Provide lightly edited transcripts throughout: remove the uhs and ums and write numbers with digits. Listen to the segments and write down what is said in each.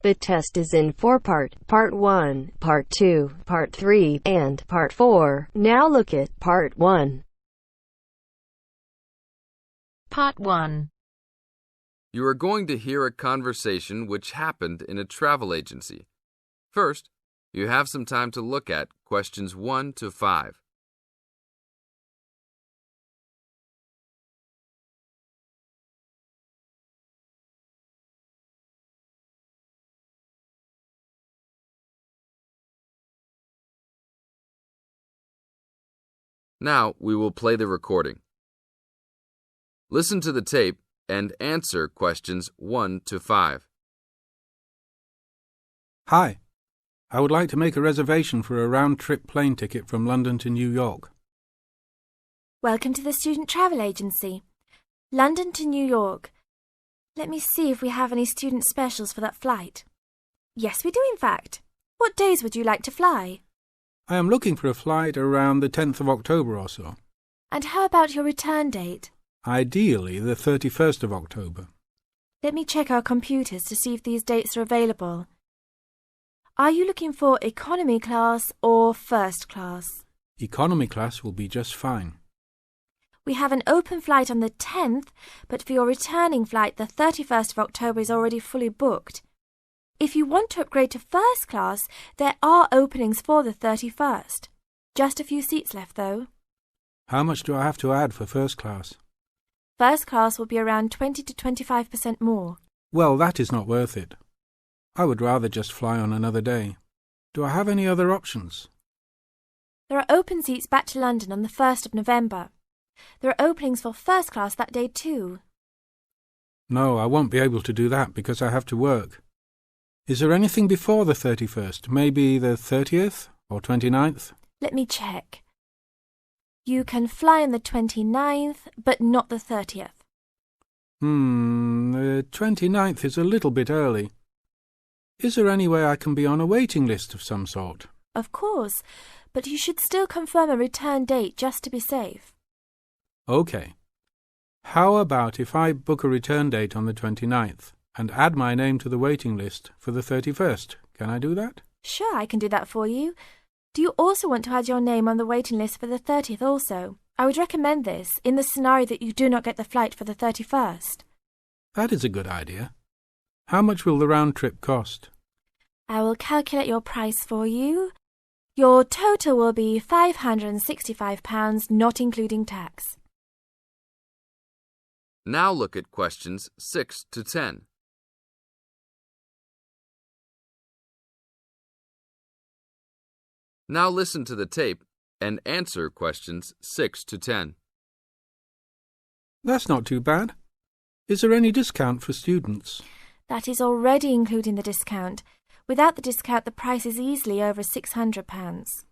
The test is in 4 parts: Part 1, Part 2, Part 3, and Part 4. Now look at Part 1. Part 1. You are going to hear a conversation which happened in a travel agency. First, you have some time to look at questions 1 to 5. Now we will play the recording. Listen to the tape and answer questions 1 to 5. Hi. I would like to make a reservation for a round-trip plane ticket from London to New York. Welcome to the Student Travel Agency. London to New York. Let me see if we have any student specials for that flight. Yes, we do in fact. What days would you like to fly? I am looking for a flight around the 10th of October or so. And how about your return date? Ideally, the 31st of October. Let me check our computers to see if these dates are available. Are you looking for economy class or first class? Economy class will be just fine. We have an open flight on the 10th, but for your returning flight, the 31st of October is already fully booked. If you want to upgrade to first class, there are openings for the 31st. Just a few seats left, though. How much do I have to add for first class? First class will be around 20 to 25% more. Well, that is not worth it. I would rather just fly on another day. Do I have any other options? There are open seats back to London on the 1st of November. There are openings for first class that day too. No, I won't be able to do that because I have to work. Is there anything before the 31st? Maybe the 30th or 29th? Let me check. You can fly on the 29th, but not the 30th. The 29th is a little bit early. Is there any way I can be on a waiting list of some sort? Of course, but you should still confirm a return date just to be safe. OK. How about if I book a return date on the 29th and add my name to the waiting list for the 31st? Can I do that? Sure, I can do that for you. Do you also want to add your name on the waiting list for the 30th also? I would recommend this in the scenario that you do not get the flight for the 31st. That is a good idea. How much will the round trip cost? I will calculate your price for you. Your total will be £565, not including tax. Now look at questions 6 to 10. Now listen to the tape and answer questions 6 to 10. That's not too bad. Is there any discount for students? That is already including the discount. Without the discount, the price is easily over £600.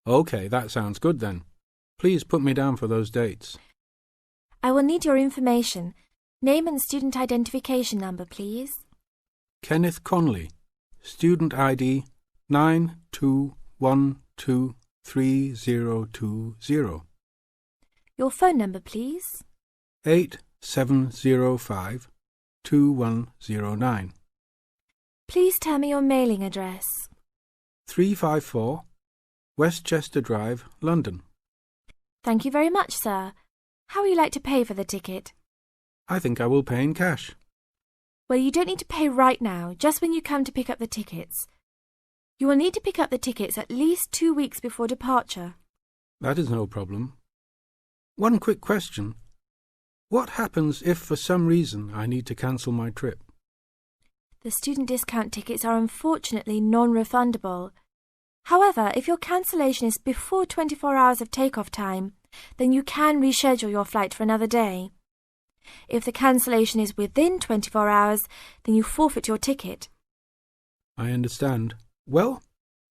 OK, that sounds good then. Please put me down for those dates. I will need your information. Name and student identification number, please. Kenneth Conley, student ID 92123020. Your phone number, please. 87052109. Please tell me your mailing address. 354 Westchester Drive, London. Thank you very much, sir. How will you like to pay for the ticket? I think I will pay in cash. Well, you don't need to pay right now, just when you come to pick up the tickets. You will need to pick up the tickets at least 2 weeks before departure. That is no problem. One quick question. What happens if for some reason I need to cancel my trip? The student discount tickets are unfortunately non-refundable. However, if your cancellation is before 24 hours of takeoff time, then you can reschedule your flight for another day. If the cancellation is within 24 hours, then you forfeit your ticket. I understand. Well,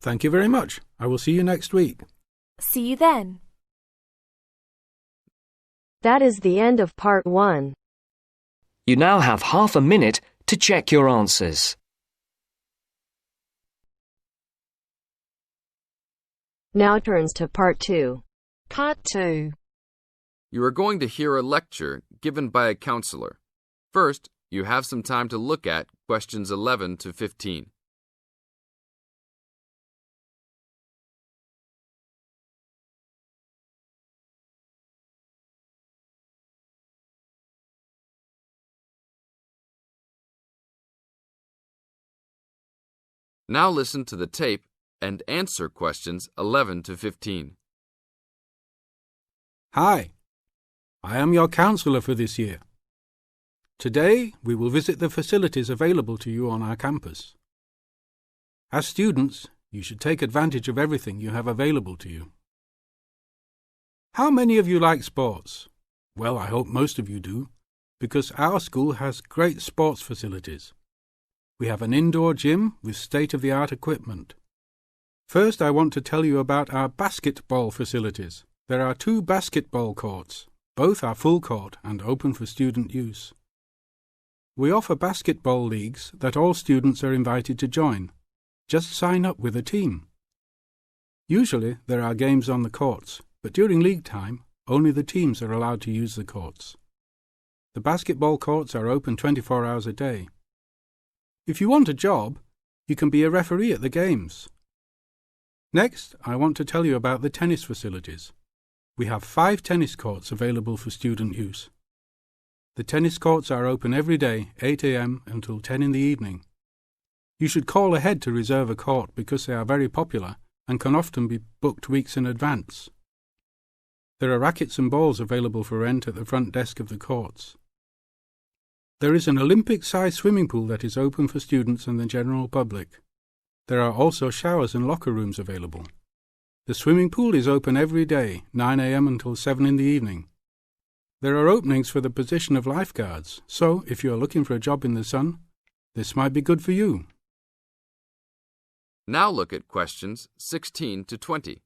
thank you very much. I will see you next week. See you then. That is the end of Part 1. You now have half a minute to check your answers. Now turns to Part 2. Part 2. You are going to hear a lecture given by a counselor. First, you have some time to look at questions 11 to 15. Now listen to the tape and answer questions 11 to 15. Hi, I am your counselor for this year. Today, we will visit the facilities available to you on our campus. As students, you should take advantage of everything you have available to you. How many of you like sports? Well, I hope most of you do, because our school has great sports facilities. We have an indoor gym with state-of-the-art equipment. First, I want to tell you about our basketball facilities. There are 2 basketball courts. Both are full court and open for student use. We offer basketball leagues that all students are invited to join. Just sign up with a team. Usually, there are games on the courts, but during league time, only the teams are allowed to use the courts. The basketball courts are open 24 hours a day. If you want a job, you can be a referee at the games. Next, I want to tell you about the tennis facilities. We have 5 tennis courts available for student use. The tennis courts are open every day, 8 a.m. until 10 in the evening. You should call ahead to reserve a court because they are very popular and can often be booked weeks in advance. There are rackets and balls available for rent at the front desk of the courts. There is an Olympic-sized swimming pool that is open for students and the general public. There are also showers and locker rooms available. The swimming pool is open every day, 9 a.m. until 7 in the evening. There are openings for the position of lifeguards, so if you are looking for a job in the sun, this might be good for you. Now look at questions 16 to 20.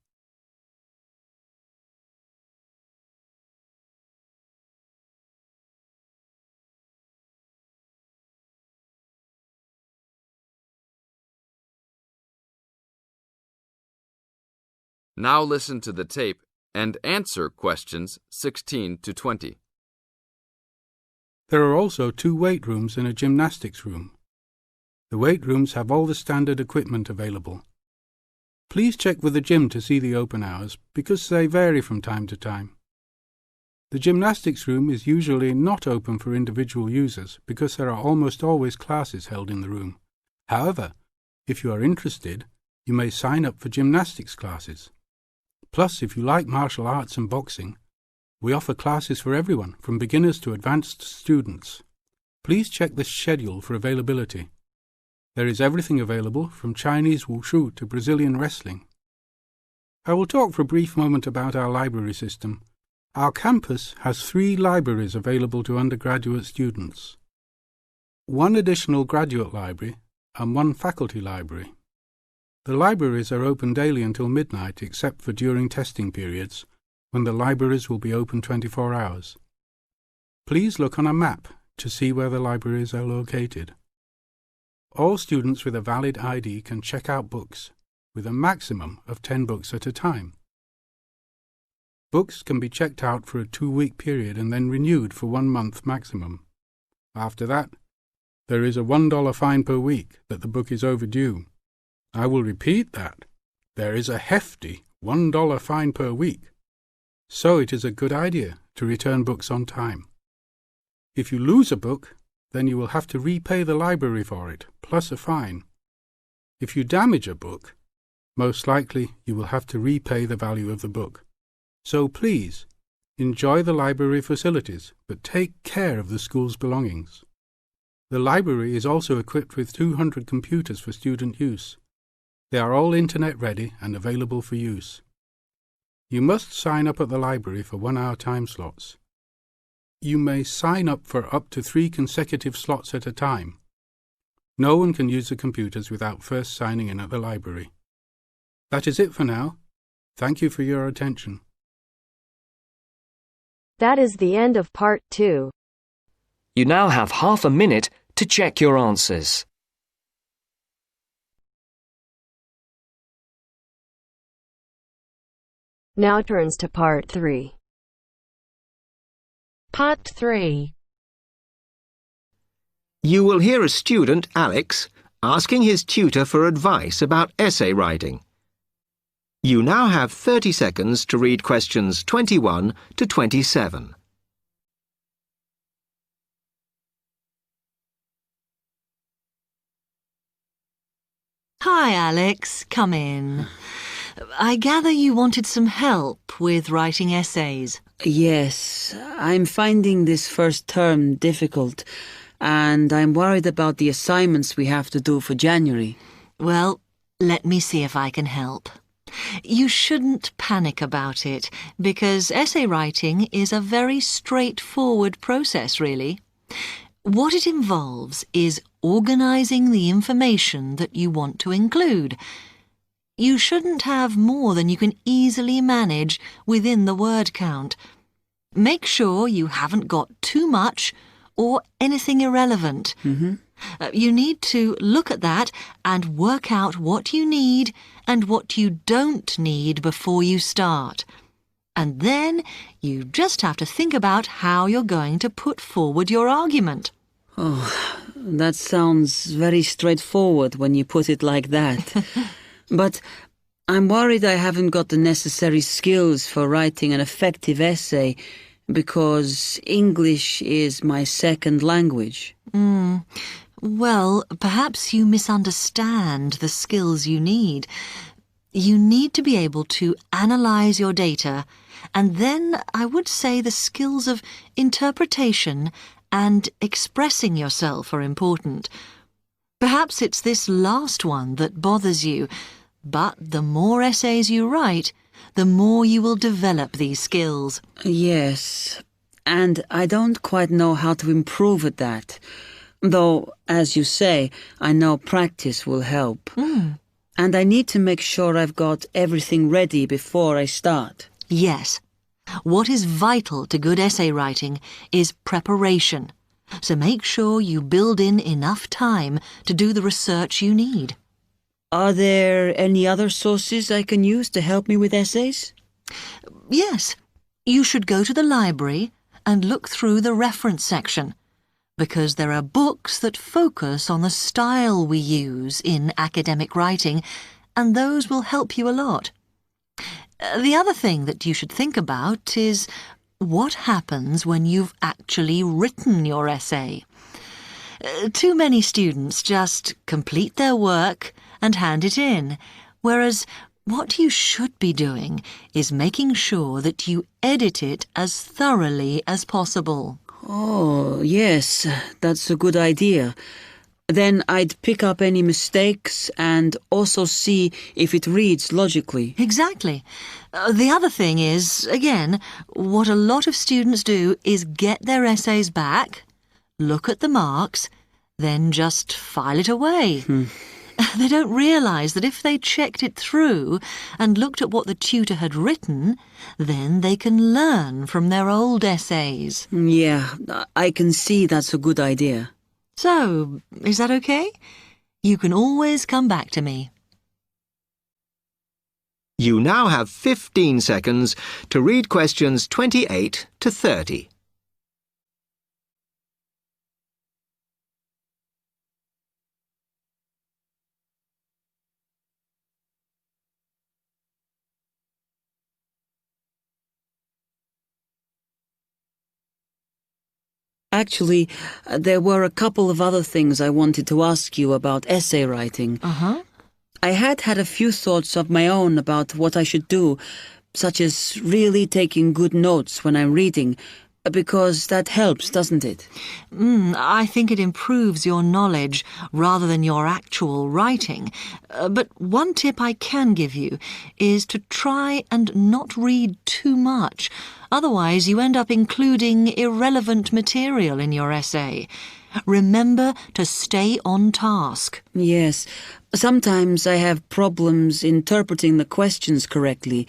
Now listen to the tape and answer questions 16 to 20. There are also 2 weight rooms and a gymnastics room. The weight rooms have all the standard equipment available. Please check with the gym to see the open hours because they vary from time to time. The gymnastics room is usually not open for individual users because there are almost always classes held in the room. However, if you are interested, you may sign up for gymnastics classes. Plus, if you like martial arts and boxing, we offer classes for everyone, from beginners to advanced students. Please check the schedule for availability. There is everything available, from Chinese wushu to Brazilian wrestling. I will talk for a brief moment about our library system. Our campus has 3 libraries available to undergraduate students, 1 additional graduate library and 1 faculty library. The libraries are open daily until midnight except for during testing periods, when the libraries will be open 24 hours. Please look on a map to see where the libraries are located. All students with a valid ID can check out books, with a maximum of 10 books at a time. Books can be checked out for a 2-week period and then renewed for 1 month maximum. After that, there is a $1 fine per week that the book is overdue. I will repeat that. There is a hefty $1 fine per week. So it is a good idea to return books on time. If you lose a book, then you will have to repay the library for it, plus a fine. If you damage a book, most likely you will have to repay the value of the book. So please, enjoy the library facilities, but take care of the school's belongings. The library is also equipped with 200 computers for student use. They are all internet ready and available for use. You must sign up at the library for 1-hour time slots. You may sign up for up to 3 consecutive slots at a time. No one can use the computers without first signing in at the library. That is it for now. Thank you for your attention. That is the end of part 2. You now have half a minute to check your answers. Now turns to part 3. Part 3. You will hear a student, Alex, asking his tutor for advice about essay writing. You now have 30 seconds to read questions 21 to 27. Hi, Alex. Come in. I gather you wanted some help with writing essays. Yes, I'm finding this first term difficult, and I'm worried about the assignments we have to do for January. Well, let me see if I can help. You shouldn't panic about it, because essay writing is a very straightforward process, really. What it involves is organising the information that you want to include. You shouldn't have more than you can easily manage within the word count. Make sure you haven't got too much or anything irrelevant. You need to look at that and work out what you need and what you don't need before you start. And then you just have to think about how you're going to put forward your argument. Oh, that sounds very straightforward when you put it like that. But I'm worried I haven't got the necessary skills for writing an effective essay because English is my second language. Well, perhaps you misunderstand the skills you need. You need to be able to analyse your data, and then I would say the skills of interpretation and expressing yourself are important. Perhaps it's this last one that bothers you, but the more essays you write, the more you will develop these skills. Yes, and I don't quite know how to improve at that. Though, as you say, I know practice will help. And I need to make sure I've got everything ready before I start. Yes. What is vital to good essay writing is preparation. So make sure you build in enough time to do the research you need. Are there any other sources I can use to help me with essays? Yes. You should go to the library and look through the reference section, because there are books that focus on the style we use in academic writing, and those will help you a lot. The other thing that you should think about is what happens when you've actually written your essay. Too many students just complete their work and hand it in, whereas what you should be doing is making sure that you edit it as thoroughly as possible. Oh, yes, that's a good idea. Then I'd pick up any mistakes and also see if it reads logically. Exactly. The other thing is, again, what a lot of students do is get their essays back, look at the marks, then just file it away. They don't realise that if they checked it through and looked at what the tutor had written, then they can learn from their old essays. Yeah, I can see that's a good idea. So, is that okay? You can always come back to me. You now have 15 seconds to read questions 28 to 30. Actually, there were a couple of other things I wanted to ask you about essay writing. I had a few thoughts of my own about what I should do, such as really taking good notes when I'm reading, because that helps, doesn't it? I think it improves your knowledge rather than your actual writing. But one tip I can give you is to try and not read too much. Otherwise, you end up including irrelevant material in your essay. Remember to stay on task. Yes. Sometimes I have problems interpreting the questions correctly,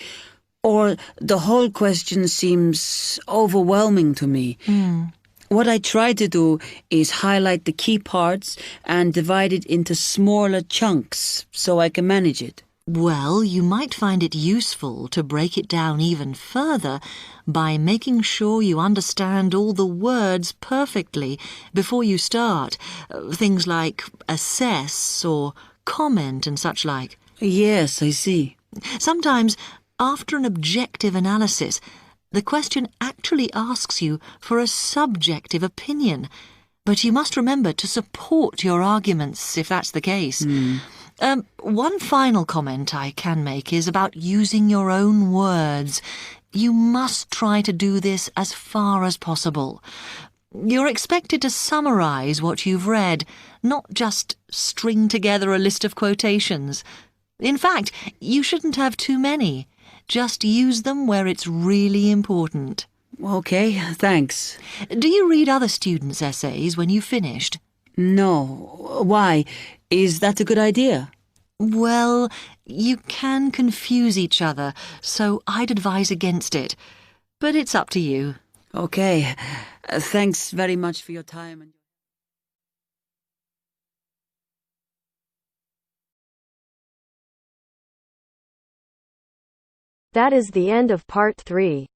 or the whole question seems overwhelming to me. What I try to do is highlight the key parts and divide it into smaller chunks so I can manage it. Well, you might find it useful to break it down even further by making sure you understand all the words perfectly before you start. Things like assess or comment and such like. Yes, I see. Sometimes, after an objective analysis, the question actually asks you for a subjective opinion, but you must remember to support your arguments if that's the case. One final comment I can make is about using your own words. You must try to do this as far as possible. You're expected to summarize what you've read, not just string together a list of quotations. In fact, you shouldn't have too many. Just use them where it's really important. Okay, thanks. Do you read other students' essays when you've finished? No. Why? Is that a good idea? Well, you can confuse each other, so I'd advise against it. But it's up to you. Okay. Thanks very much for your time. That is the end of part 3.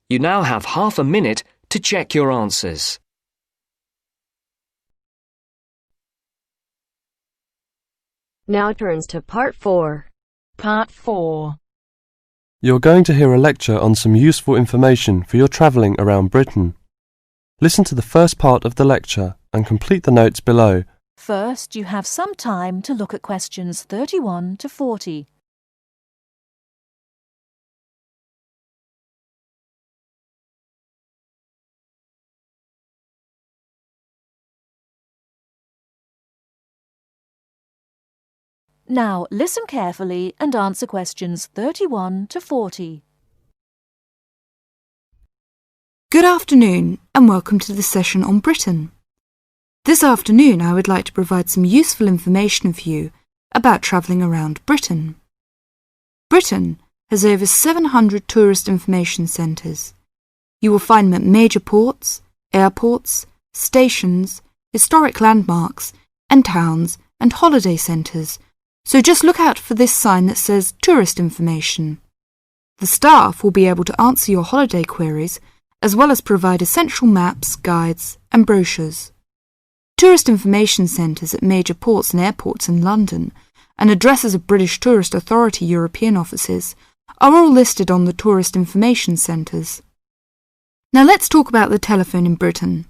You now have half a minute to check your answers. Now turns to part 4. Part 4. You're going to hear a lecture on some useful information for your travelling around Britain. Listen to the first part of the lecture and complete the notes below. First, you have some time to look at questions 31 to 40. Now, listen carefully and answer questions 31 to 40. Good afternoon and welcome to the session on Britain. This afternoon I would like to provide some useful information for you about travelling around Britain. Britain has over 700 tourist information centres. You will find them at major ports, airports, stations, historic landmarks and towns and holiday centres. So just look out for this sign that says Tourist Information. The staff will be able to answer your holiday queries as well as provide essential maps, guides and brochures. Tourist information centres at major ports and airports in London and addresses of British Tourist Authority European offices are all listed on the Tourist Information Centres. Now let's talk about the telephone in Britain.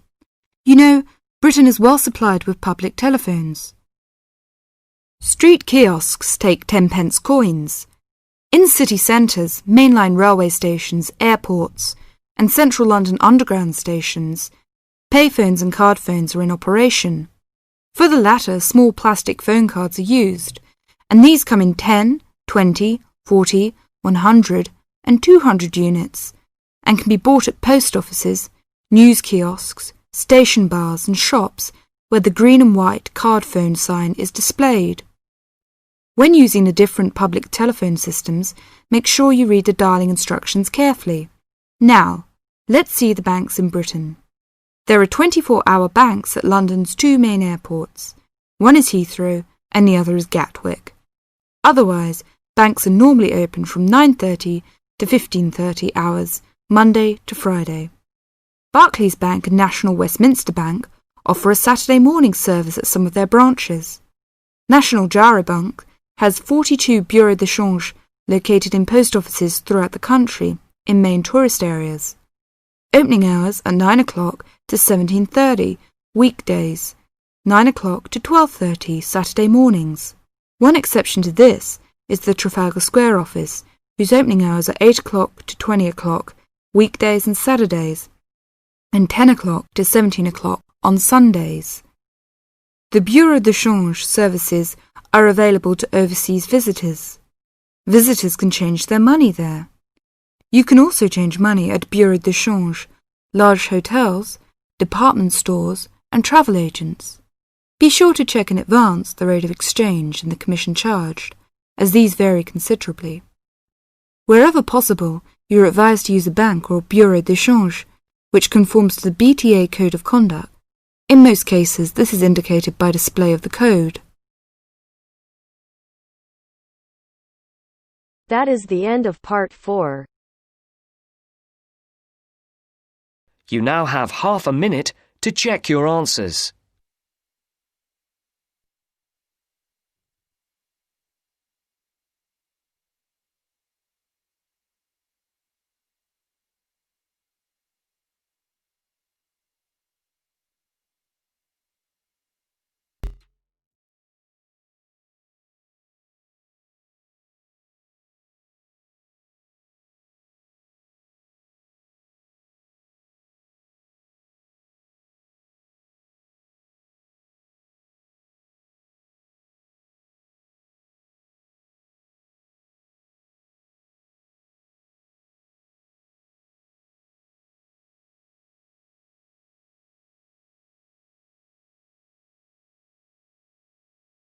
You know, Britain is well supplied with public telephones. Street kiosks take 10-pence coins. In city centres, mainline railway stations, airports, and central London underground stations, payphones and card phones are in operation. For the latter, small plastic phone cards are used, and these come in 10, 20, 40, 100, and 200 units, and can be bought at post offices, news kiosks, station bars, and shops where the green and white card phone sign is displayed. When using the different public telephone systems, make sure you read the dialling instructions carefully. Now, let's see the banks in Britain. There are 24-hour banks at London's two main airports. One is Heathrow and the other is Gatwick. Otherwise, banks are normally open from 9:30 to 15:30 hours, Monday to Friday. Barclays Bank and National Westminster Bank offer a Saturday morning service at some of their branches. National Jaro Bank has 42 bureaux de change located in post offices throughout the country in main tourist areas. Opening hours are 9 o'clock to 17:30 weekdays, 9 o'clock to 12:30 Saturday mornings. One exception to this is the Trafalgar Square office, whose opening hours are 8 o'clock to 20 o'clock weekdays and Saturdays, and 10 o'clock to 17 o'clock on Sundays. The bureau de change services are available to overseas visitors. Visitors can change their money there. You can also change money at bureau de change, large hotels, department stores and travel agents. Be sure to check in advance the rate of exchange and the commission charged, as these vary considerably. Wherever possible, you are advised to use a bank or bureau de change, which conforms to the BTA Code of Conduct. In most cases, this is indicated by display of the code. That is the end of part 4. You now have half a minute to check your answers.